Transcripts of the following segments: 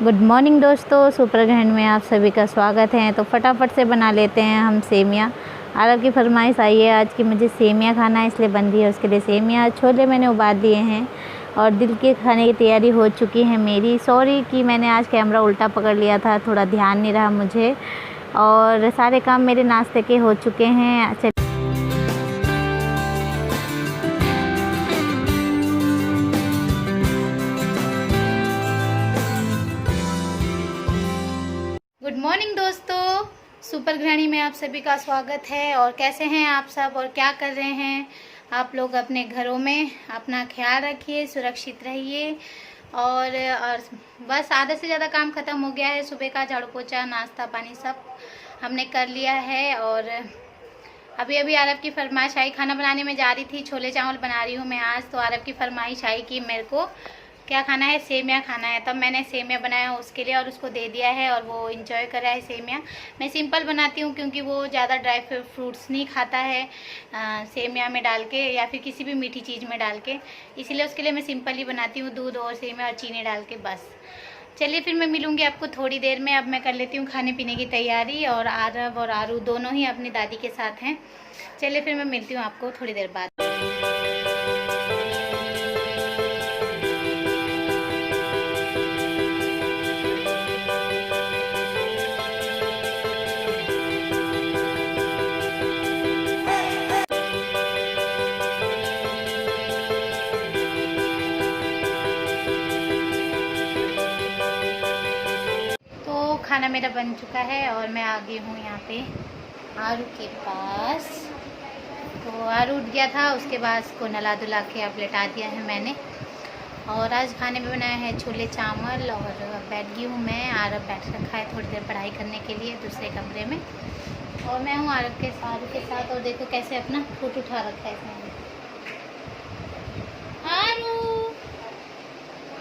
Good morning दोस्तों, super ग्रहण में आप सभी का स्वागत है। तो फटाफट से बना लेते हैं हम सेमिया। आरव की फरमाइश आई है आज कि मुझे सेमिया खाना है, इसलिए बन रही है उसके लिए सेमिया। छोले मैंने उबाल लिए हैं और दिल के खाने की तैयारी हो चुकी है मेरी। सॉरी कि मैंने आज कैमरा उल्टा पकड़ लिया था, थोड़ा ध्यान नहीं रहा मुझे। और सारे काम मेरे नाश्ते के हो चुके हैं। गुड मॉर्निंग दोस्तों, सुपर गृहिणी में आप सभी का स्वागत है। और कैसे हैं आप सब और क्या कर रहे हैं आप लोग? अपने घरों में अपना ख्याल रखिए, सुरक्षित रहिए। और बस आधे से ज़्यादा काम ख़त्म हो गया है। सुबह का झाड़ू पोछा, नाश्ता पानी सब हमने कर लिया है। और अभी अभी आरव की फरमाइश आई, खाना बनाने में जा रही थी, छोले चावल बना रही हूँ मैं आज। तो आरव की फरमाइश आई कि मेरे को क्या खाना है, सेमिया खाना है। तब मैंने सेमिया बनाया उसके लिए और उसको दे दिया है और वो इंजॉय कर रहा है सेमिया। मैं सिंपल बनाती हूँ क्योंकि वो ज़्यादा ड्राई फ्रूट्स नहीं खाता है सेमिया में डाल के या फिर किसी भी मीठी चीज़ में डाल के, इसीलिए उसके लिए मैं सिंपल ही बनाती हूँ, दूध और सेमिया और चीनी डाल के बस। चलिए फिर मैं मिलूँगी आपको थोड़ी देर में। अब मैं कर लेती हूँ खाने पीने की तैयारी। और आरव और आरू दोनों ही अपनी दादी के साथ हैं। चलिए फिर मैं मिलती हूँ आपको थोड़ी देर बाद। खाना मेरा बन चुका है और मैं आ गई हूँ यहाँ पे आरू के पास। तो आरू उठ गया था, उसके बाद उसको नला धुला के अब लेटा दिया है मैंने। और आज खाने में बनाया है छोले चावल। और बैठ गई हूँ मैं, आरव बैठ रखा है थोड़ी देर पढ़ाई करने के लिए दूसरे कमरे में। और मैं हूँ आरू के साथ। और देखो कैसे अपना फूट उठा रखा है इसने। आरू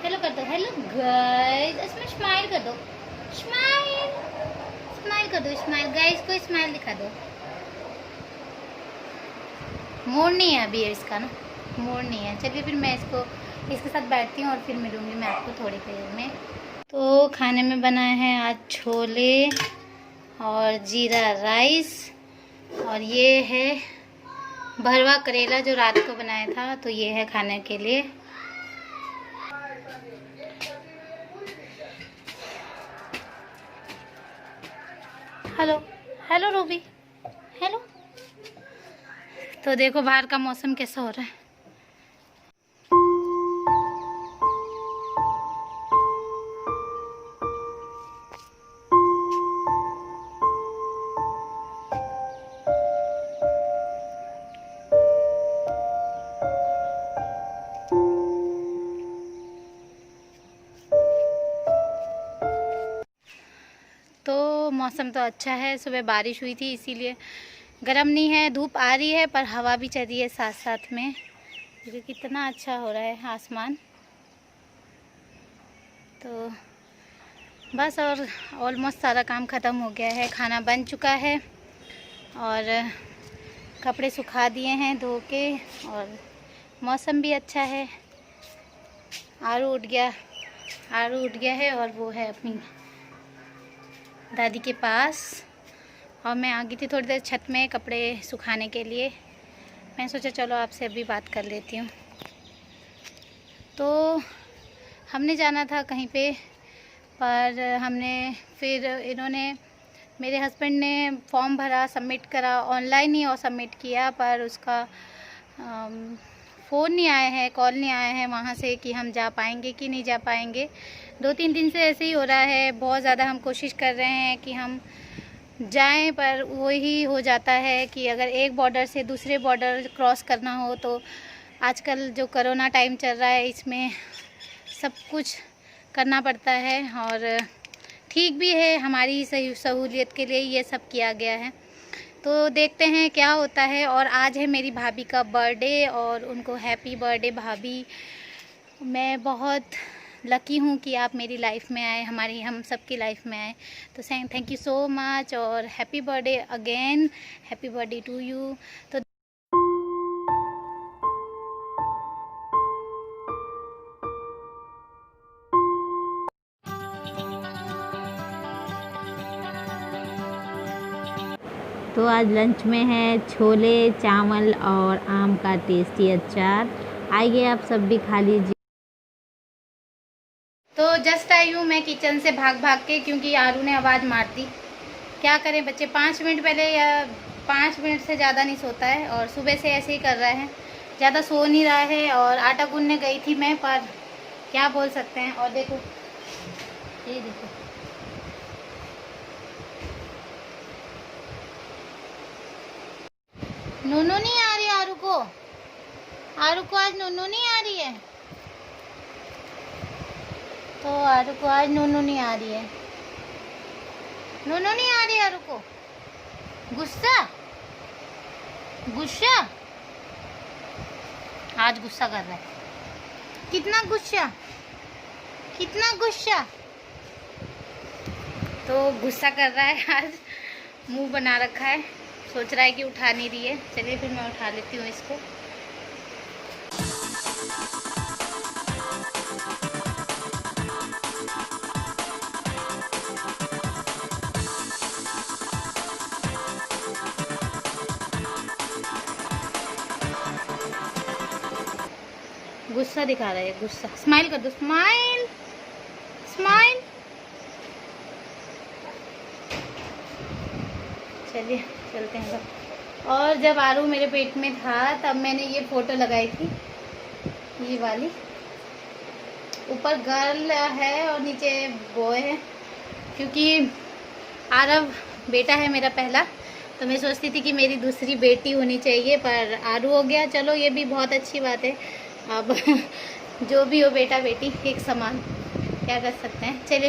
हेलो कर दो, हेलो गाइस, इसमें स्माइल कर दो, स्माइल कर दो, स्माइल गाइस को स्माइल दिखा दो। मोड़ नहीं है अभी इसका ना, मोड़ नहीं है। चलिए फिर मैं इसके साथ बैठती हूँ और फिर मिलूँगी मैं आपको थोड़ी देर में। तो खाने में बनाए हैं आज छोले और जीरा राइस। और ये है भरवा करेला जो रात को बनाया था, तो ये है खाने के लिए। Hello hello Ruby, hello. तो देखो बाहर का मौसम कैसा हो रहा है। तो मौसम तो अच्छा है, सुबह बारिश हुई थी इसीलिए गर्म नहीं है, धूप आ रही है पर हवा भी चल रही है साथ साथ में। देखिए कितना अच्छा हो रहा है आसमान। तो बस और ऑलमोस्ट सारा काम ख़त्म हो गया है, खाना बन चुका है और कपड़े सुखा दिए हैं धो के। और मौसम भी अच्छा है। आरू उठ गया है और वो है अपनी दादी के पास। और मैं आ गई थी थोड़ी देर छत में कपड़े सुखाने के लिए। मैं सोचा चलो आपसे अभी बात कर लेती हूँ। तो हमने जाना था कहीं पे, पर हमने फिर मेरे हस्बैंड ने फॉर्म भरा, सबमिट करा, ऑनलाइन ही और सबमिट किया, पर उसका फ़ोन नहीं आया है, कॉल नहीं आया है वहाँ से कि हम जा पाएंगे कि नहीं जा पाएंगे। 2-3 दिन से ऐसे ही हो रहा है। बहुत ज़्यादा हम कोशिश कर रहे हैं कि हम जाएं, पर वही हो जाता है कि अगर एक बॉर्डर से दूसरे बॉर्डर क्रॉस करना हो तो आजकल जो कोरोना टाइम चल रहा है इसमें सब कुछ करना पड़ता है। और ठीक भी है, हमारी ही सही सहूलियत के लिए ये सब किया गया है। तो देखते हैं क्या होता है। और आज है मेरी भाभी का बर्थडे और उनको हैप्पी बर्थडे भाभी। मैं बहुत लकी हूँ कि आप मेरी लाइफ में आए, हम सबकी लाइफ में आए। तो थैंक यू सो मच और happy birthday again, happy birthday to you. तो तो आज लंच में है छोले चावल और आम का टेस्टी अचार। आइए आप सब भी खा लीजिए। तो जस्ट आई हूँ मैं किचन से भाग भाग के, क्योंकि आरू ने आवाज़ मार दी। क्या करें बच्चे, 5 मिनट पहले या 5 मिनट से ज़्यादा नहीं सोता है और सुबह से ऐसे ही कर रहा है, ज़्यादा सो नहीं रहा है। और आटा गूंदने गई थी मैं, पर क्या बोल सकते हैं। और देखो ये देखो, नूनू नहीं आ रही आरू को आज नूनू नहीं आ रही है। तो आरू को आज नूनू नहीं आ रही है, नूनू नहीं आ रही आरू को। गुस्सा गुस्सा आज गुस्सा कर रहा है। कितना गुस्सा, कितना गुस्सा। तो गुस्सा कर रहा है आज, मुंह बना रखा है, सोच रहा है कि उठा नहीं रही है। चलिए फिर मैं उठा लेती हूँ इसको। गुस्सा दिखा रहा है, गुस्सा। स्माइल कर दो, स्माइल स्माइल। चलिए चलते हैं सब। और जब आरू मेरे पेट में था तब मैंने ये फोटो लगाई थी, ये वाली। ऊपर गर्ल है और नीचे बॉय है, क्योंकि आरव बेटा है मेरा पहला, तो मैं सोचती थी कि मेरी दूसरी बेटी होनी चाहिए, पर आरू हो गया। चलो ये भी बहुत अच्छी बात है। अब जो भी हो, बेटा बेटी एक समान, क्या कर सकते हैं। चलिए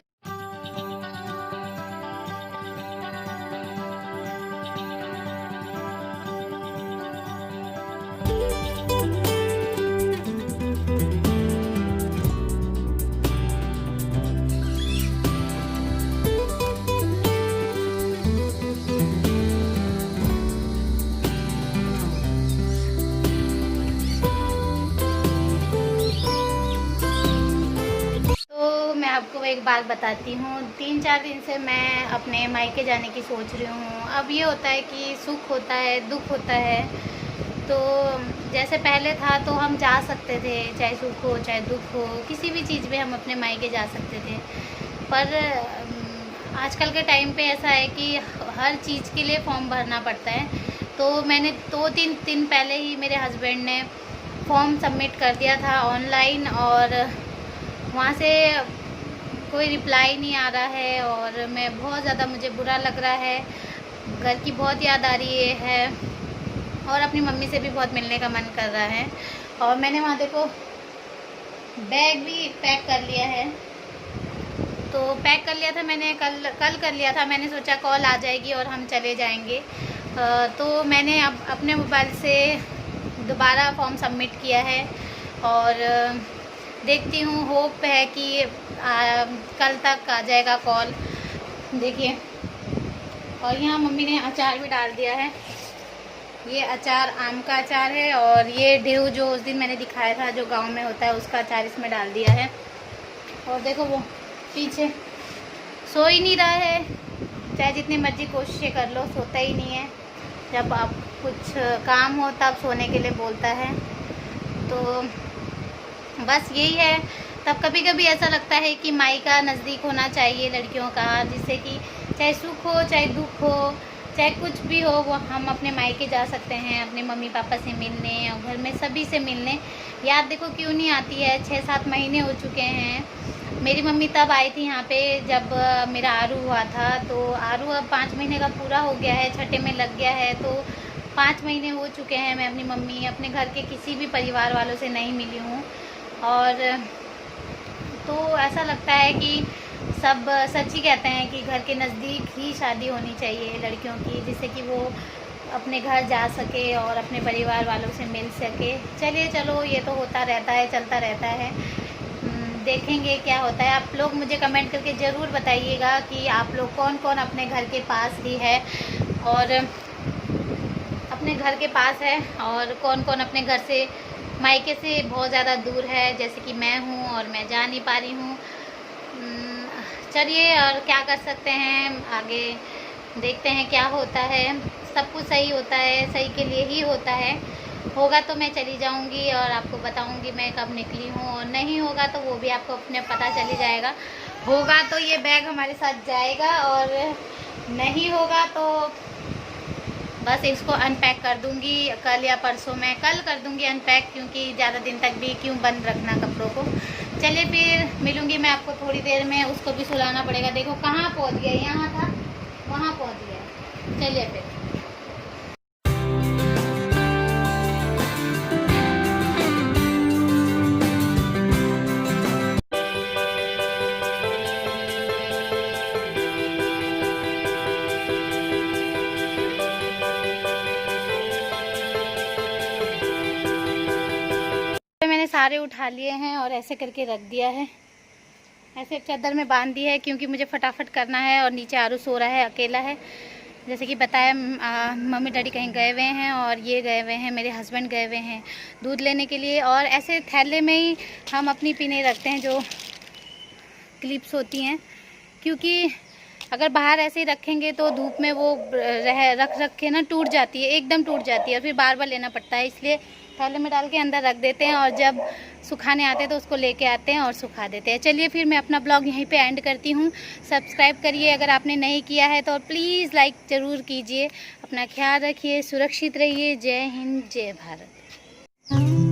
आपको एक बात बताती हूँ। 3-4 दिन से मैं अपने मायके जाने की सोच रही हूँ। अब ये होता है कि सुख होता है, दुख होता है। तो जैसे पहले था तो हम जा सकते थे, चाहे सुख हो चाहे दुख हो, किसी भी चीज़ में हम अपने मायके जा सकते थे। पर आजकल के टाइम पे ऐसा है कि हर चीज़ के लिए फॉर्म भरना पड़ता है। तो मैंने 2-3 दिन पहले ही मेरे हस्बैंड ने फॉर्म सबमिट कर दिया था ऑनलाइन, और वहाँ से कोई रिप्लाई नहीं आ रहा है। और मैं बहुत ज़्यादा, मुझे बुरा लग रहा है, घर की बहुत याद आ रही है, और अपनी मम्मी से भी बहुत मिलने का मन कर रहा है। और मैंने वहाँ देखो बैग भी पैक कर लिया है। तो पैक कर लिया था मैंने, कल कर लिया था। मैंने सोचा कॉल आ जाएगी और हम चले जाएंगे। तो मैंने अब अपने मोबाइल से दोबारा फॉर्म सबमिट किया है, और देखती हूँ, होप है कि कल तक आ जाएगा कॉल। देखिए, और यहाँ मम्मी ने अचार भी डाल दिया है। ये अचार आम का अचार है, और ये ढेव जो उस दिन मैंने दिखाया था जो गांव में होता है, उसका अचार इसमें डाल दिया है। और देखो वो पीछे सो ही नहीं रहा है, चाहे जितनी मर्जी कोशिशें कर लो, सोता ही नहीं है। जब आप कुछ काम हो तब सोने के लिए बोलता है। तो बस यही है। तब कभी कभी ऐसा लगता है कि मायका नज़दीक होना चाहिए लड़कियों का, जिससे कि चाहे सुख हो चाहे दुख हो चाहे कुछ भी हो, वो हम अपने मायके जा सकते हैं, अपने मम्मी पापा से मिलने और घर में सभी से मिलने। याद देखो क्यों नहीं आती है, 6-7 महीने हो चुके हैं। मेरी मम्मी तब आई थी यहाँ पे जब मेरा आरू हुआ था। तो आरू अब 5 महीने का पूरा हो गया है, छठे में लग गया है। तो 5 महीने हो चुके हैं, मैं अपनी मम्मी, अपने घर के किसी भी परिवार वालों से नहीं मिली हूँ। और तो ऐसा लगता है कि सब सच ही कहते हैं कि घर के नज़दीक ही शादी होनी चाहिए लड़कियों की, जिससे कि वो अपने घर जा सके और अपने परिवार वालों से मिल सके। चलिए चलो, ये तो होता रहता है, चलता रहता है। देखेंगे क्या होता है। आप लोग मुझे कमेंट करके ज़रूर बताइएगा कि आप लोग कौन कौन अपने घर के पास ही है, और अपने घर के पास है, और कौन कौन अपने घर से, मायके से बहुत ज़्यादा दूर है, जैसे कि मैं हूँ और मैं जा नहीं पा रही हूँ। चलिए, और क्या कर सकते हैं, आगे देखते हैं क्या होता है। सब कुछ सही होता है, सही के लिए ही होता है। होगा तो मैं चली जाऊंगी और आपको बताऊंगी मैं कब निकली हूँ, और नहीं होगा तो वो भी आपको अपने पता चली जाएगा। होगा तो ये बैग हमारे साथ जाएगा, और नहीं होगा तो बस इसको अनपैक कर दूंगी कल या परसों। मैं कल कर दूंगी अनपैक, क्योंकि ज़्यादा दिन तक भी क्यों बंद रखना कपड़ों को। चलिए फिर मिलूंगी मैं आपको थोड़ी देर में। उसको भी सुलाना पड़ेगा। देखो कहाँ पहुँच गया, यहाँ था वहाँ पहुँच गया। चलिए फिर। मैंने सारे उठा लिए हैं और ऐसे करके रख दिया है, ऐसे चादर में बांध दी है, क्योंकि मुझे फटाफट करना है। और नीचे आरू सो रहा है, अकेला है। जैसे कि बताया, मम्मी डैडी कहीं गए हुए हैं और ये गए हुए हैं, मेरे हस्बैंड गए हुए हैं दूध लेने के लिए। और ऐसे थैले में ही हम अपनी पिने रखते हैं जो क्लिप्स होती हैं, क्योंकि अगर बाहर ऐसे ही रखेंगे तो धूप में वो रख के ना टूट जाती है, एकदम टूट जाती है, और फिर बार बार लेना पड़ता है। इसलिए थैले में डाल के अंदर रख देते हैं, और जब सुखाने आते हैं तो उसको लेके आते हैं और सुखा देते हैं। चलिए फिर मैं अपना ब्लॉग यहीं पे एंड करती हूँ। सब्सक्राइब करिए अगर आपने नहीं किया है तो, प्लीज़ लाइक ज़रूर कीजिए। अपना ख्याल रखिए, सुरक्षित रहिए। जय हिंद, जय भारत।